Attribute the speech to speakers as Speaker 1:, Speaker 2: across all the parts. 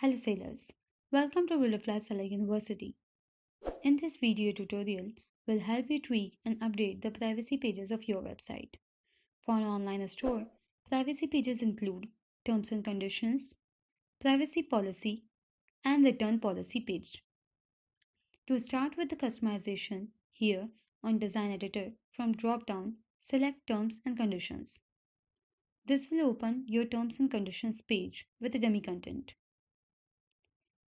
Speaker 1: Hello sailors, welcome to Builderfly University. In this video tutorial, we'll help you tweak and update the privacy pages of your website. For an online store, privacy pages include terms and conditions, privacy policy, and return policy page. To start with the customization, here on Design Editor, from drop-down, select Terms and Conditions. This will open your Terms and Conditions page with the dummy content.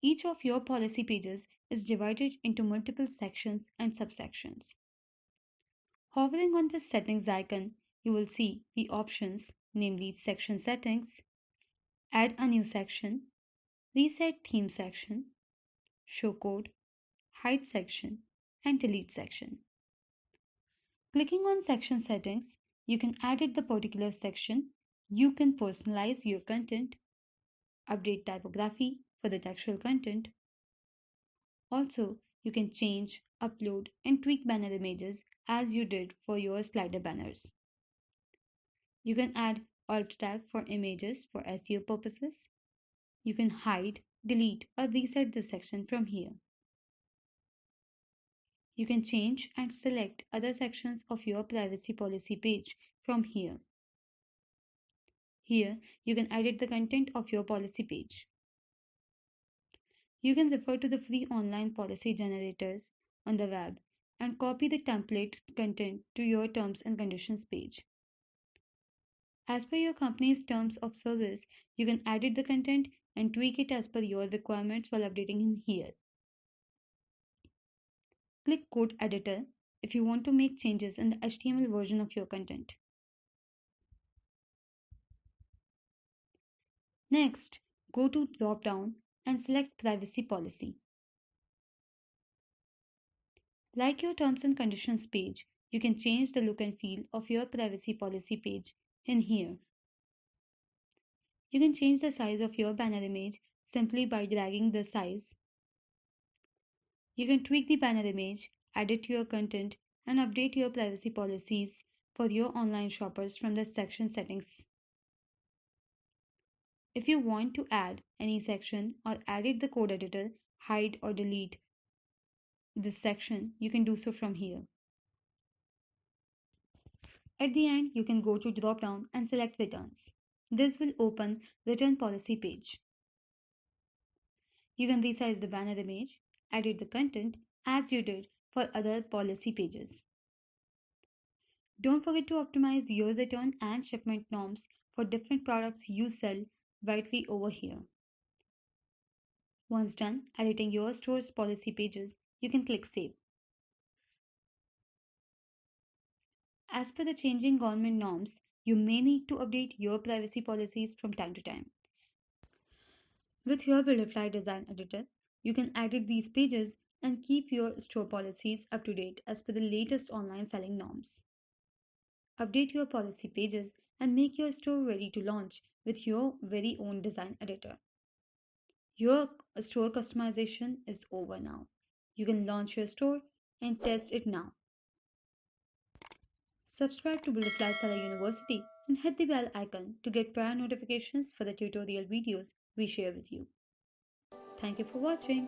Speaker 1: Each of your policy pages is divided into multiple sections and subsections. Hovering on the settings icon, you will see the options, namely section settings, add a new section, reset theme section, show code, hide section, and delete section. Clicking on section settings, you can edit the particular section, you can personalize your content, update typography for the textual content. Also, you can change, upload, and tweak banner images as you did for your slider banners. You can add alt tag for images for SEO purposes. You can hide, delete, or reset this section from here. You can change and select other sections of your privacy policy page from here. Here, you can edit the content of your policy page. You can refer to the free online policy generators on the web and copy the template content to your terms and conditions page. As per your company's terms of service, you can edit the content and tweak it as per your requirements while updating in here. Click Code Editor if you want to make changes in the HTML version of your content. Next, go to drop-down and select Privacy Policy. Like your Terms and Conditions page, you can change the look and feel of your privacy policy page in here. You can change the size of your banner image simply by dragging the size. You can tweak the banner image, edit your content, and update your privacy policies for your online shoppers from the section settings. If you want to add any section or edit the code editor, hide or delete this section, you can do so from here. At the end, you can go to drop down and select returns. This will open return policy page. You can resize the banner image, edit the content as you did for other policy pages. Don't forget to optimize your return and shipment norms for different products you sell rightly over here. Once done editing your store's policy pages, you can click Save. As per the changing government norms, you may need to update your privacy policies from time to time. With your Builderfly Design Editor, you can edit these pages and keep your store policies up to date as per the latest online selling norms. Update your policy pages and make your store ready to launch with your very own design editor. Your store customization is over now. You can launch your store and test it now. Subscribe to Builderfly University and hit the bell icon to get prior notifications for the tutorial videos we share with you. Thank you for watching.